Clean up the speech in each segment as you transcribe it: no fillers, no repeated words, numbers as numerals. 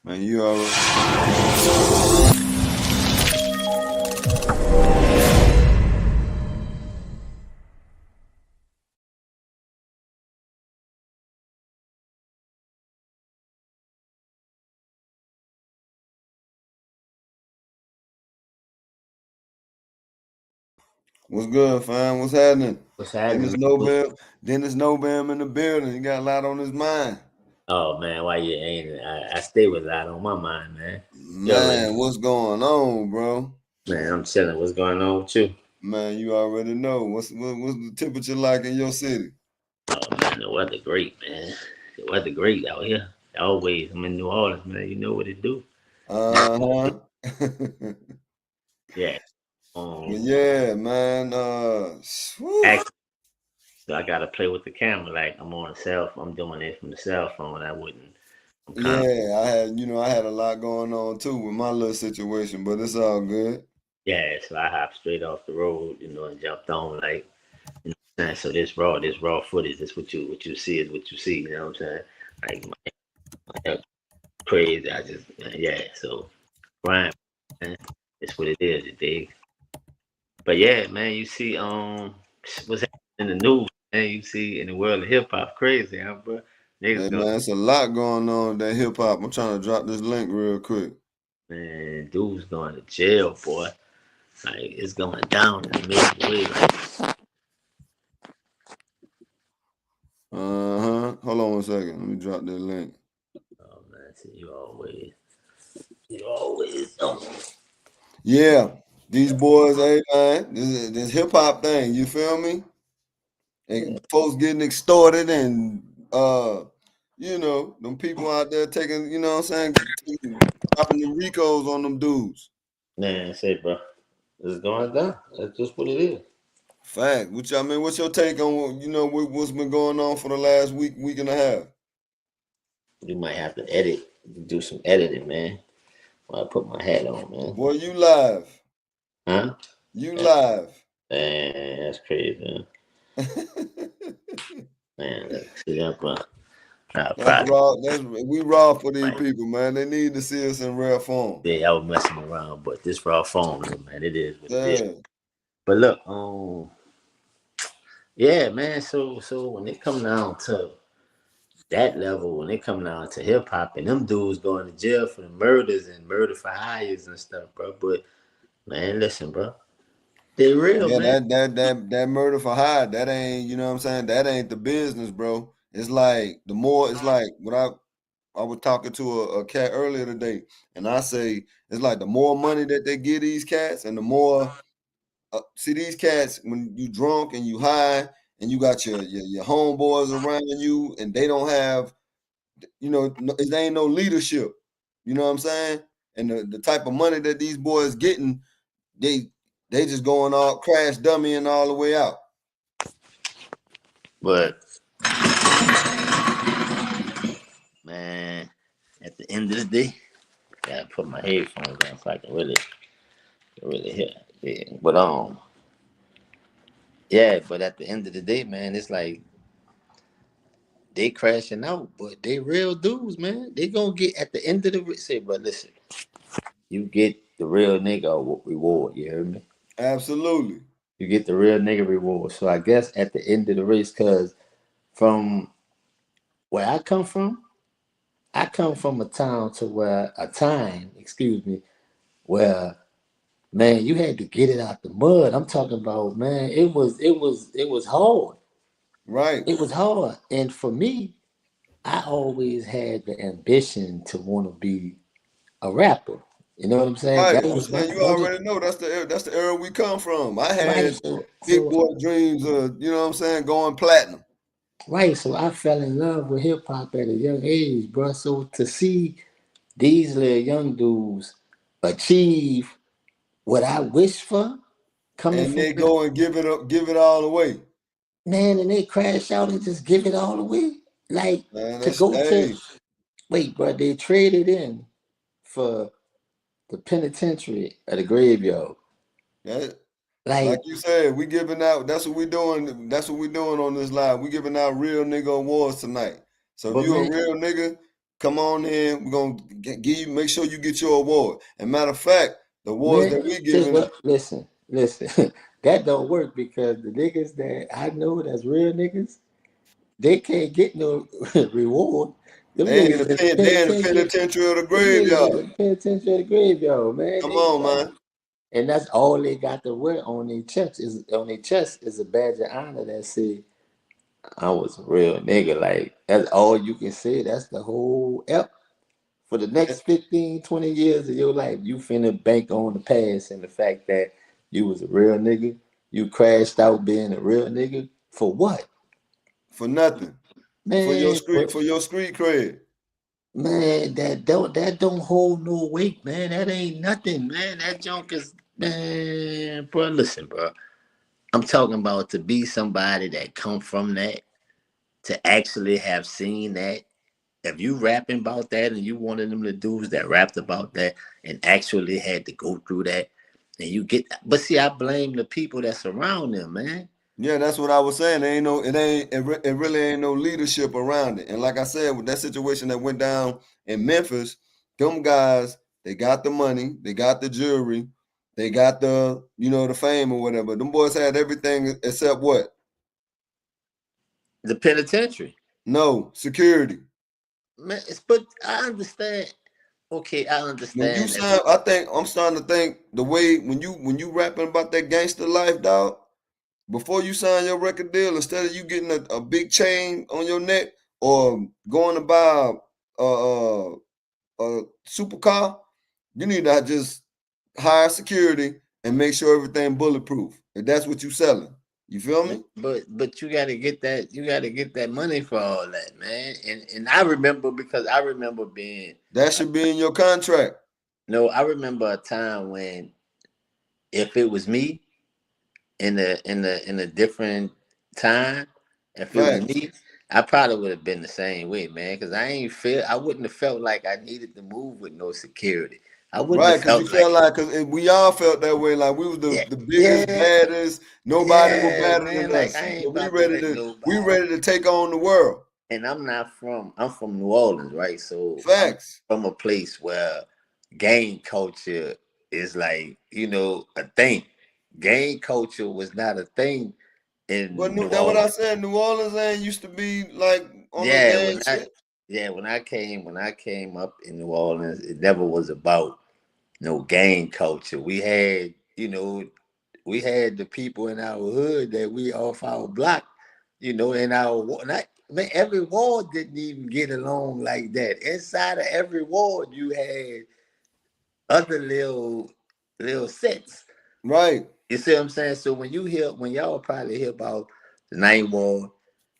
Man, you already. What's good, fam? What's happening? What's happening, Dennis man? Nobel. Dennis Nobel in the building. He got a lot on his mind. Oh man, why you ain't? I stay with that on my mind, man. You already, Man, what's going on, bro? man. I'm chilling. What's going on with you? Man, you already know. What's the temperature like in your city? Oh man, the weather great, man. The weather great out here. Always. I'm in New Orleans, man. You know what it do? Uh-huh. Yeah. But Um. yeah, man. Whew. Actually, so I gotta play with the camera. Like I'm on a cell phone. I'm doing it from the cell phone. I wouldn't. I'm kind of. Yeah, I had a lot going on too with my little situation, but it's all good. Yeah. So I hopped straight off the road, and jumped on like. You know what I'm saying? So this raw footage, this what you see is what you see. You know what I'm saying? Like my crazy. I just yeah. So Brian, man, it's what it is. You dig? But yeah, man, you see what's happening in the news, man. You see in the world of hip hop, crazy, huh, bro? Hey Niggas go, man, it's a lot going on with that hip hop. I'm trying to drop this link real quick. man, dude's going to jail, boy. Like it's going down in a major way. Like, Uh-huh. Hold on one second. Let me drop that link. oh man, see, you always don't. Yeah, these boys, hey man, this hip hop thing, you feel me? Yeah, And folks getting extorted and them people out there taking, you know what I'm saying, dropping the Ricos on them dudes. man, that's it, bro. It's going down. That's just what it is. Fact. What's your take on what's been going on for the last week and a half? You might have to do some editing, man. While I put my hat on, man. Boy, you live. Huh? You live. Man, that's crazy, man. Man, see that, bro. Nah, That's probably. raw. We raw for these people, man. They need to see us in rare form. Yeah, I was messing around, but this raw phone, man, it is what it is. Yeah. But look, yeah, man. So when it come down to that level, when it come down to hip hop, and them dudes going to jail for the murders and murder for hires and stuff, bro. But man, listen, bro, they real, Yeah, man. that murder for hire, that ain't, you know what I'm saying? That ain't the business, bro. It's like what I was talking to a cat earlier today, and I say it's like the more money that they give these cats, and the more see these cats when you drunk and you high, and you got your homeboys around you, and they don't have, there ain't no leadership. You know what I'm saying? And the type of money that these boys getting, they they just going all crash dummy and all the way out. But man, at the end of the day, gotta put my headphones on so I can really hear. Yeah, but yeah. But at the end of the day, man, it's like they crashing out, but they real dudes, man. They gonna get at the end of the say, but listen, you get the real nigga reward. You heard me? Absolutely. You get the real nigga reward. So I guess at the end of the race, cause from where I come from a time, excuse me, where man, you had to get it out the mud. I'm talking about, man, it was hard. Right. It was hard. And for me, I always had the ambition to want to be a rapper. You know what I'm saying? Right. That was my And you already know that's the era we come from. I right. had So big so boy dreams of, you know what I'm saying, going platinum. right. So I fell in love with hip hop at a young age, bro. So to see these little young dudes achieve what I wish for, coming And from they go and give it all away. man, and they crash out and just give it all away. Like Man, to that's go to hey, wait, bro, they traded in for the penitentiary at the graveyard. that, like Like, you said, we giving out. That's what we doing. That's what we doing on this live. We giving out real nigga awards tonight. So if but you a man, real nigga, come on in. We're gonna give you, make sure you get your award. And matter of fact, the awards Man, that we see, giving, well, listen. That don't work because the niggas that I know that's real niggas, they can't get no reward. Them they in niggas the in the they in the penitentiary. penitentiary of the Them niggas in graveyard. the penitentiary of the graveyard, man. Come They on, like, man. and that's all they got to wear on their chest is a badge of honor that say I was a real nigga. Like that's all you can say. That's the whole ep. For the next 15, 20 years of your life, you finna bank on the past and the fact that you was a real nigga. You crashed out being a real nigga. For what? For nothing. Man, but For your street cred. man, that don't hold no weight, man. That ain't nothing, man. That junk is man, bro. Listen, bro. I'm talking about to be somebody that come from that, to actually have seen that. If you rapping about that and you one of them the dudes that rapped about that and actually had to go through that, and you get, but see, I blame the people that surround them, man. Yeah, that's what I was saying. There ain't no, it really ain't no leadership around it. And like I said, with that situation that went down in Memphis, them guys, they got the money, they got the jewelry, they got the, the fame or whatever. Them boys had everything except what? The penitentiary, No, security. man. But I understand. Okay, I When you understand that. sign, I think I'm starting to think the way when you rapping about that gangster life, dog. Before you sign your record deal, instead of you getting a big chain on your neck or going to buy a supercar, you need to just hire security and make sure everything bulletproof. If that's what you selling, you feel me? But you gotta get that, you gotta get that money for all that, man. And I remember, because I remember being, That should be in your contract. no, I remember a time when if it was me in a different time, if it was Facts. me, I probably would have been the same way, man. Because I wouldn't have felt like I needed to move with no security. I wouldn't have Right, because you felt like, felt like, because we all felt that way, like we was yeah, the biggest, yeah, baddest, nobody was yeah, badder than man. Like us. I So ain't we about to ready let to we nobody. ready to take on the world. And I'm from New Orleans, right? So I'm Facts. from a place where gang culture is like, a thing. Gang culture was not a thing But in New that what I Orleans. said. New Orleans ain't used to be like on no Yeah, gang shit. when I came up in New Orleans, it never was about no gang culture. We had the people in our hood that we off our block, in our not man, every ward didn't even get along like that. Inside of every ward, you had other little sets. Right. You see what I'm saying? So when y'all probably hear about the ninth ward,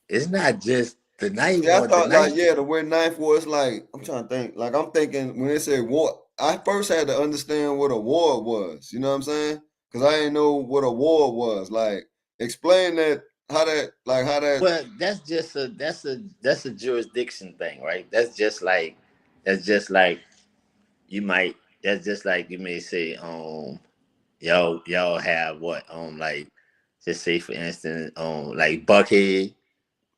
it's not just the ninth See, I ward. The thought like, ninth, yeah, the way knife was like, I'm trying to think. Like I'm thinking when they say war, I first had to understand what a war was. You know what I'm saying? Because I didn't know what a war was. Like explain that how that well, that's a jurisdiction thing, right? That's just like you might that's just like you may say, y'all have what, like, just say for instance, like Buckhead,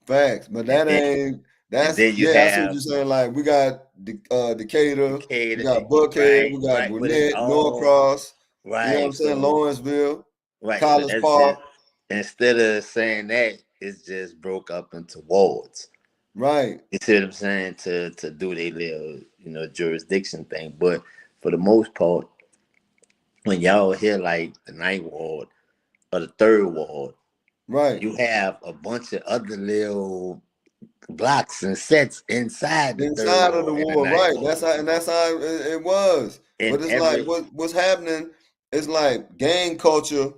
facts. But and that then ain't and that's then you yeah, I see what have you're saying. Like we got Decatur, we Decatur, got Buckhead, right, we got right, but it's Gwinnett, all Norcross, you know what I'm right. saying, So Lawrenceville, right, so College that's Park. just, instead of saying that, it's just broke up into wards. Right, You see what I'm saying? To do their little, jurisdiction thing. But for the most part, when y'all hear like the ninth ward or the third ward, right. you have a bunch of other little blocks and sets inside the third Inside of the ward and the war, ninth right. ward. That's how it was. In But it's like every what's happening is like gang culture,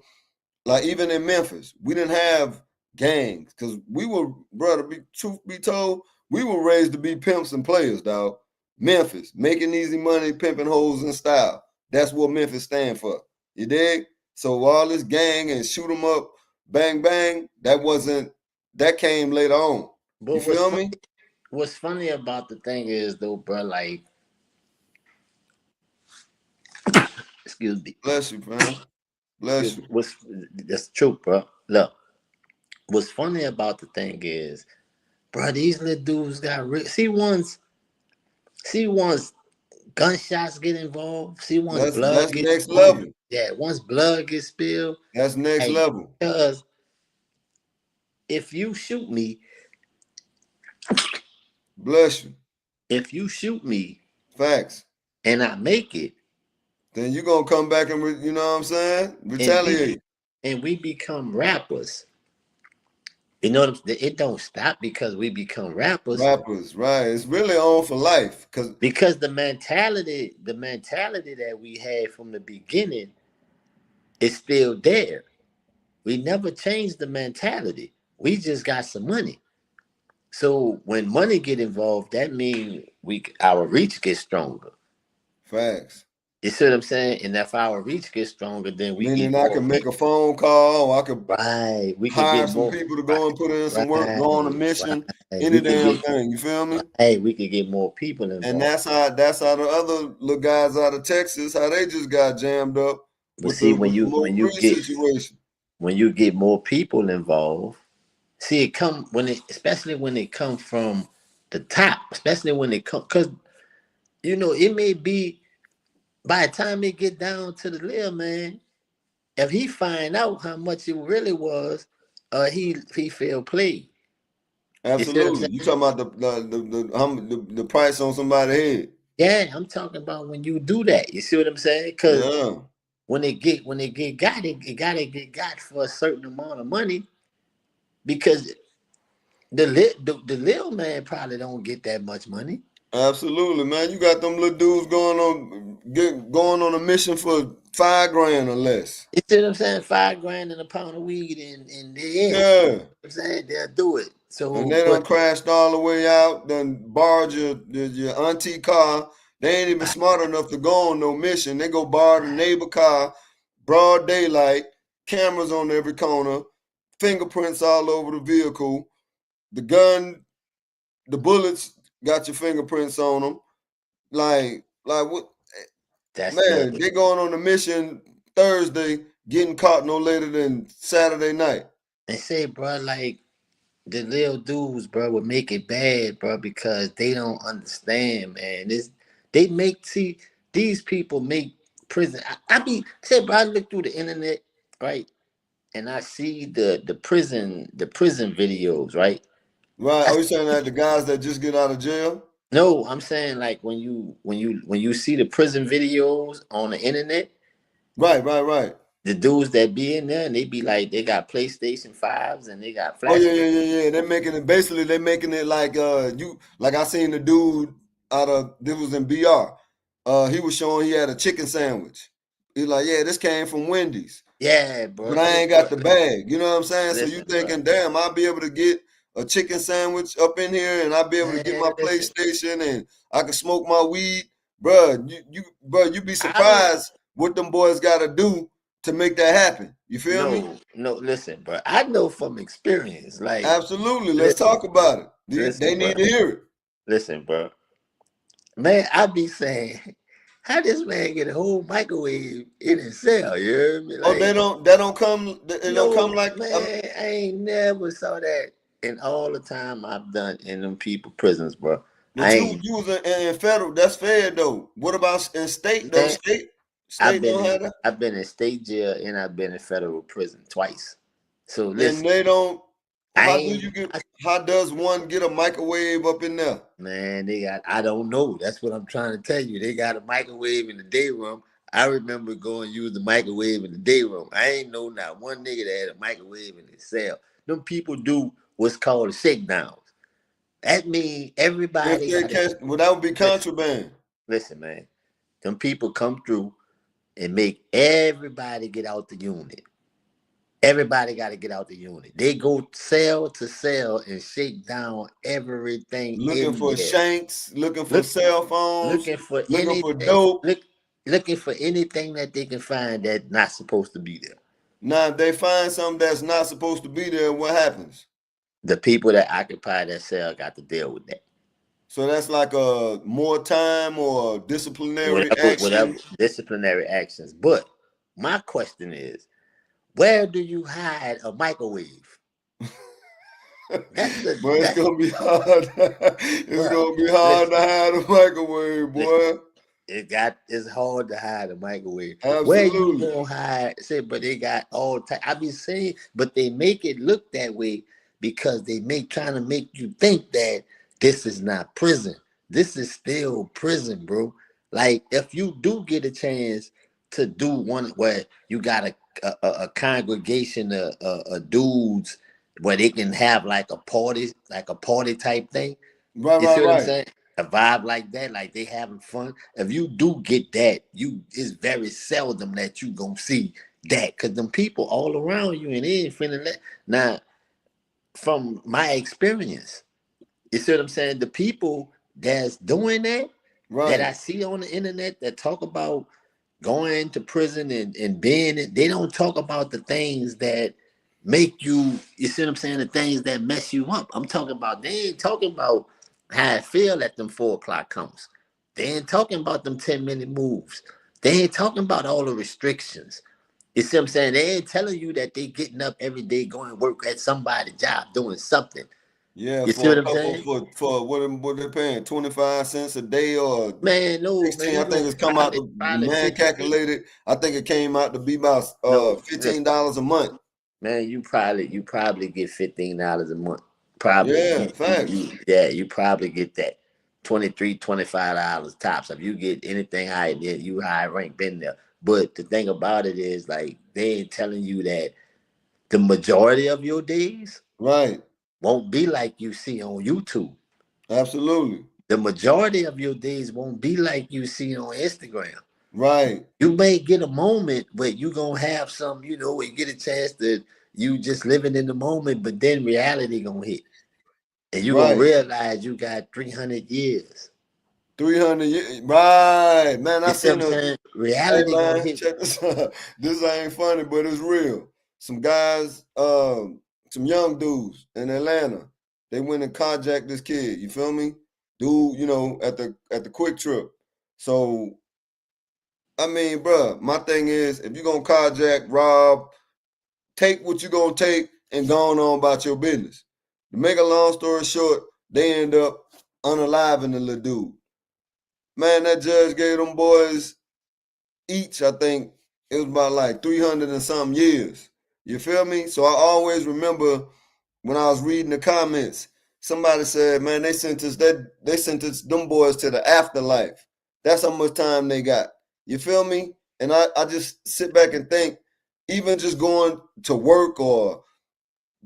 like even in Memphis, we didn't have gangs because we were, brother, truth be told, we were raised to be pimps and players, dog. Memphis, making easy money, pimping hoes in style. That's what Memphis stand for. You dig? So all this gang and shoot 'em up, bang bang, that came later on. but You feel me? what's funny about the thing is though, bro, like, excuse me. Bless you, fam. Bless Excuse you. me. That's true, bro. Look, what's funny about the thing is, bro, these little dudes got rich. See, once See, once gunshots get involved, see, once blood That's gets next once, level. yeah, once blood gets spilled, That's next hey, level. because if you shoot me, Bless you. if you shoot me Facts. and I make it, Then you gonna come back and you know what I'm saying? and Retaliate. we become rappers. You know, it don't stop because we become rappers. Rappers, right? It's really on for life. Cause Because the mentality that we had from the beginning is still there. We never changed the mentality. We just got some money. So when money get involved, that means our reach gets stronger. facts. You see what I'm saying? And if our reach gets stronger, then we get Meaning I more can make a people. phone call, or I could Right. We could hire get some more. people to go Right. and put in some work, go on a Right. mission, Right. any We could damn get. thing. You feel me? Hey, we could get more people And involved. that's how the other little guys out of Texas, how they just got jammed up But with see, the Mo Free situation. when you get more people involved, see it come when it, especially when it comes from the top, especially when it come, because it may be by the time it get down to the little man, if he find out how much it really was, he feel played. You see what I'm Absolutely. You saying? talking about the price on somebody's head. Yeah, I'm talking about when you do that. You see what I'm saying? Because Yeah. when it get got, it gotta get got for a certain amount of money because the little man probably don't get that much money. Absolutely, man. You got them little dudes going on a mission for $5 grand or less. You see what I'm saying? 5 grand and a pound of weed and they're in. Yeah. I'm saying they'll do it. And So, they done but crashed all the way out, done borrowed your auntie car. They ain't even smart enough to go on no mission. They go borrow the neighbor car, broad daylight, cameras on every corner, fingerprints all over the vehicle. The gun, the bullets got your fingerprints on them. Like what? that's Man, the they going on a mission Thursday, getting caught no later than Saturday night. they say, bro, like the little dudes, bro, would make it bad, bro, because they don't understand, man. They make see these people make prison. I be said, bro, I look through the internet, right, and I see the prison videos, right. Right? I, Oh, you saying that the guys that just get out of jail? no, I'm saying like when you see the prison videos on the internet, Right. the dudes that be in there and they be like they got PlayStation 5s and they got Oh flash. yeah. They're making it basically. They're making it like like I seen the dude out of this was in BR. He was showing he had a chicken sandwich. He's like, yeah, this came from Wendy's, Yeah, bro. but I ain't got the bag. You know what I'm saying? So you Listen, bro. thinking, damn, I'll be able to get a chicken sandwich up in here, and I'll be able to get my Man, listen. PlayStation, and I can smoke my weed, bruh. You be I don't surprised what them boys got to do to make that happen. You feel me? no, listen, bro. I know from experience. Like, Absolutely. Let's listen, talk about it. They listen, bro. need to hear it. Listen, bro. Man, I be saying, how this man get a whole microwave in his cell? You hear me? Oh, Like, that don't come. It don't come no, like. man, I ain't never saw that in all the time I've done in them people prisons, bro. I But you ain't, you was in federal. That's fair though. What about in state though? man. State don't have that, I've been in state jail and I've been in federal prison twice. So and listen, they don't. I How do ain't you get? How does one get a microwave up in there? man, I don't know. That's what I'm trying to tell you. They got a microwave in the day room. I remember going use the microwave in the day room. I ain't know not one nigga that had a microwave in his cell. Them people do what's called a shakedowns. That means If everybody they got to catch, well, that would be listen, contraband. listen, man. Them people come through and make everybody get out the unit. Everybody got to get out the unit. They go cell to cell and shake down everything Looking in for there. shanks, looking for Look, cell phones, looking for looking for anything. dope. Looking for anything that they can find that's not supposed to be there. Now, if they find something that's not supposed to be there, what happens? The people that occupy that cell got to deal with that. So that's like a more time or disciplinary Whatever action. disciplinary actions. But my question is, where do you hide a microwave? But it's gonna be hard. It's Bruh, gonna be hard to hide a microwave, boy. it's hard to hide a microwave. Where you Absolutely. gonna hide? Say, but they got all time. I be saying, but they make it look that way because they trying to make you think that this is not prison. This is still prison, bro. Like if you do get a chance to do one where you got a congregation of dudes where they can have like a party type thing. Right, You see right, what I'm right. saying? A vibe like that, like they having fun. If you do get that, it's very seldom that you gonna see that because them people all around you and they ain't finna let. Now, from my experience, you see what I'm saying? The people that's doing that Right. I see on the internet that talk about going to prison and being it, they don't talk about the things that make you see what I'm saying, the things that mess you up. I'm talking about, they ain't talking about how I feel at them 4 o'clock comes. They ain't talking about them 10-minute moves. They ain't talking about all the restrictions. You see what I'm saying? They ain't telling you that they getting up every day going to work at somebody's job doing something. Yeah, You see for what a I'm couple saying? for what they paying, 25 cents a day or Man, no, man, 16. I you think gonna it's come out the probably man 15. calculated. I think it came out to be about No, listen. $15 a month. Man, you probably get $15 a month. Probably. Yeah, facts. Yeah, you probably get that. 23, $25 tops. If you get anything higher than you high rank been there. But the thing about it is like they ain't telling you that the majority of your days Right. won't be like you see on YouTube. Absolutely. The majority of your days won't be like you see on Instagram. Right. You may get a moment where you gonna have some, where you get a chance to you just living in the moment, but then reality gonna hit. And you gonna Right. realize you got 300 years. 300 years. Right. Man, I You see what seen I'm a saying? hey Reality gonna man, hit. check this out. This ain't funny, but it's real. Some guys, some young dudes in Atlanta, they went and carjacked this kid. You feel me? Dude, at the quick trip. So I mean, bruh, my thing is if you're gonna carjack, rob, take what you're gonna take and go on about your business. To make a long story short, they end up unaliving the little dude. Man, that judge gave them boys each, I think it was about like 300 and some years. You feel me? So I always remember when I was reading the comments, somebody said, man, they sentenced them boys to the afterlife. That's how much time they got. You feel me? And I just sit back and think, even just going to work or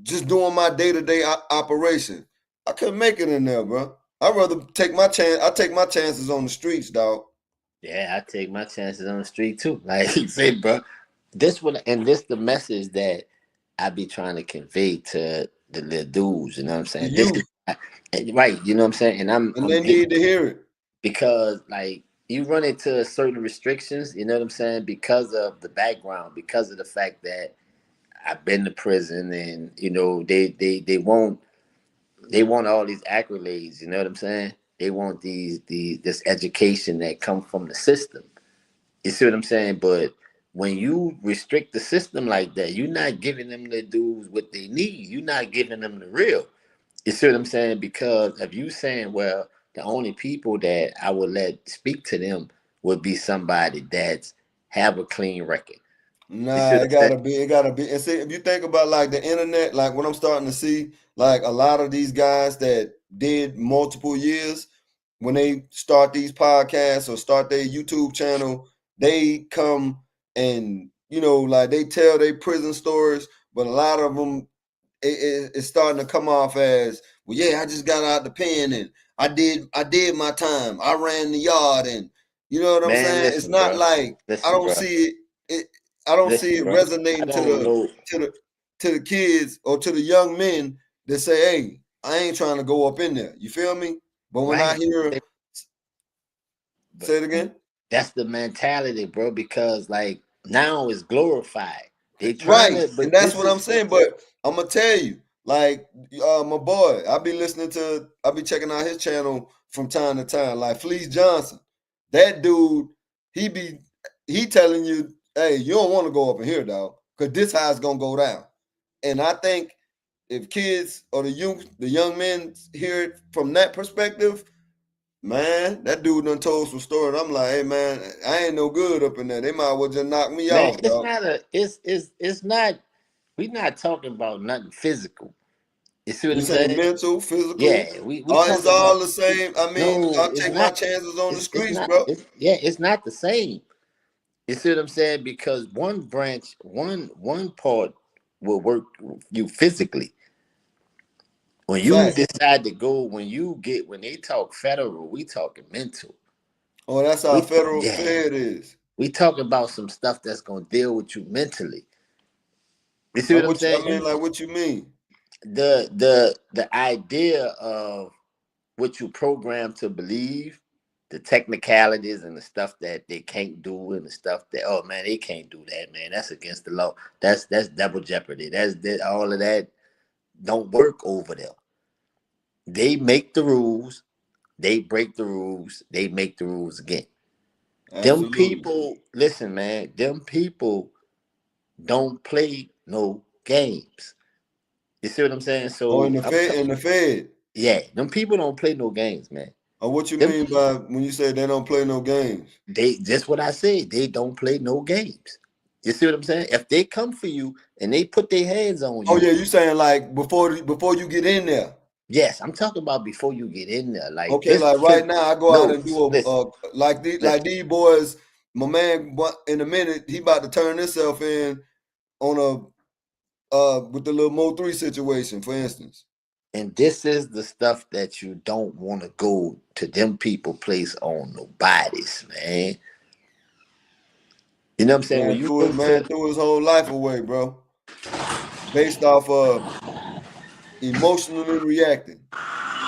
just doing my day-to-day operation, I couldn't make it in there, bro. I'd rather take my chance. I take my chances on the streets, dog. Yeah, I take my chances on the street too. Like you say, bro. This the message that I be trying to convey to the little dudes, you know what I'm The saying? This youth, is right, you know what I'm saying? And and I'm they big need to hear it. because like you run into certain restrictions, you know what I'm saying, because of the background, because of the fact that I've been to prison, and they want all these accolades, you know what I'm saying? They want this education that come from the system. You see what I'm saying? But when you restrict the system like that, you're not giving them the dudes what they need. You're not giving them the real. You see what I'm saying? Because if you saying, well, the only people that I would let speak to them would be somebody that's have a clean record. You see Nah, what I'm saying? it gotta be. And see, if you think about like the internet, like what I'm starting to see, like a lot of these guys that did multiple years, when they start these podcasts or start their YouTube channel, they come and like they tell their prison stories, but a lot of them it's starting to come off as, well, yeah, I just got out the pen and I did my time. I ran the yard and you know what I'm Man, saying? It's listen, not bro. like I Listen, don't bro. see it I don't see Listen, it bro. I resonating to don't the know. to the to the kids or to the young men that say, hey, I ain't trying to go up in there. You feel me? But when I Right. hear But say it again. that's the mentality, bro, because like now it's glorified. They trying Right. to, And but that's this what I'm is saying. But I'm gonna tell you, like my boy, I be checking out his channel from time to time, like Fleece Johnson. That dude, he be he telling you, hey, you don't want to go up in here, dog, because this how it's gonna go down. And I think if kids or the youth, the young men hear it from that perspective, man, that dude done told some stories. I'm like, hey man, I ain't no good up in there. They might well just knock me Man, off, it's dog. not a it's not we're not talking about nothing physical. You see what You I'm saying saying? mental, physical, Yeah, we it's talking all about the same. I mean, no, I'll it's take my not. chances on the It's streets, not. bro. It's not the same. You see what I'm saying? Because one branch, one part will work you physically. When you Fact. decide to go, when they talk federal, we talking mental. Oh, that's how We federal yeah, Fed is. we talking about some stuff that's gonna deal with you mentally. You see Like what I'm what you, I mean, saying? like what you mean? The idea of what you program to believe, the technicalities and the stuff that they can't do, and the stuff that oh man they can't do that, man, that's against the law. That's double jeopardy. That's that all of that don't work over there. They make the rules, they break the rules, they make the rules again. Them Absolutely. people, listen, man, them people don't play no games. You see what I'm saying? Oh, in So the I'm Fed, telling, yeah, them people don't play no games, man. or what you Them mean by when you say they don't play no games? they just what I said. They don't play no games. You see what I'm saying? If they come for you and they put their hands on Oh you, yeah, you saying like before you get in there. yes, I'm talking about before you get in there. Like Okay, this, like right now I go out no, and do listen, like listen. these boys. My man, in a minute, he about to turn himself in on with the little Mo3 situation, for instance. And this is the stuff that you don't want to go to them people place on nobody's, man. You know what I'm saying? When Man you threw go it, man to threw his whole life away, bro. Based off of emotionally reacting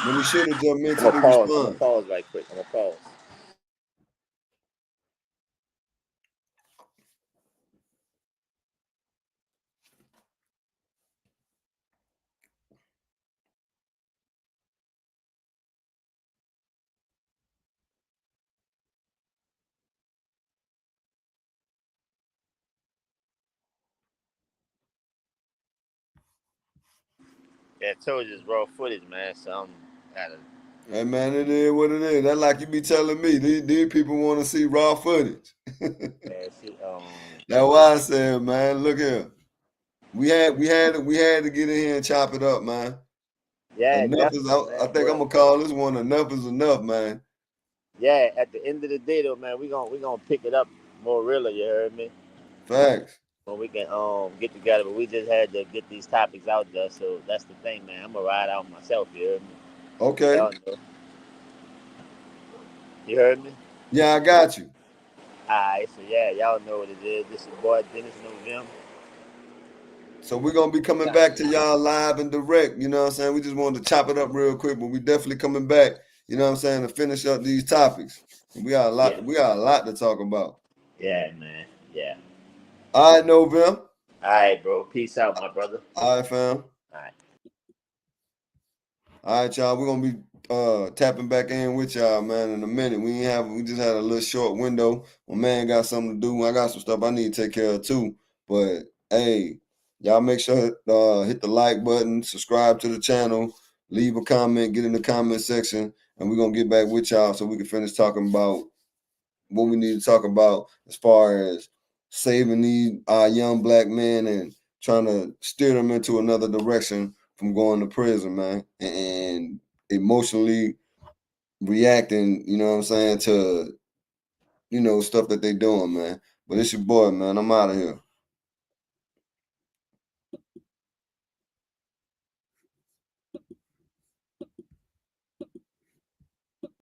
when he should have just I'm gonna mentally pause. I'm gonna respond. pause right quick. I'm gonna pause. Yeah, I told you it's raw footage, man. So I'm at a Hey man, it is what it is. That's like you be telling me. These people want to see raw footage. yeah, see, That's why I said, man, look here. We had to get in here and chop it up, man. yeah, Enough is definitely, I man. think I'm gonna call this one enough is enough, man. Yeah, at the end of the day, though, man, we gonna pick it up more realer. You heard me? Facts. When we can get together, but we just had to get these topics out there. So that's the thing, man. I'm gonna ride out myself. You heard me? Okay. Y'all know. You heard me? Yeah, I got you. Alright, so yeah, y'all know what it is. This is your boy Dennis November. So we're gonna be coming back to y'all live and direct. You know what I'm saying? We just wanted to chop it up real quick, but we definitely coming back, you know what I'm saying, to finish up these topics. We got a Yeah, lot to talk about. yeah, man. Yeah. All right, November. Alright, bro. Peace out, my brother. All right, fam. Alright. All right, y'all. We're gonna be tapping back in with y'all, man, in a minute. We just had a little short window. My man got something to do. I got some stuff I need to take care of too. But hey, y'all make sure hit the like button, subscribe to the channel, leave a comment, get in the comment section, and we're gonna get back with y'all so we can finish talking about what we need to talk about as far as saving these young black men and trying to steer them into another direction from going to prison, man, and emotionally reacting, you know what I'm saying, to, stuff that they doing, man. But it's your boy, man. I'm out of here.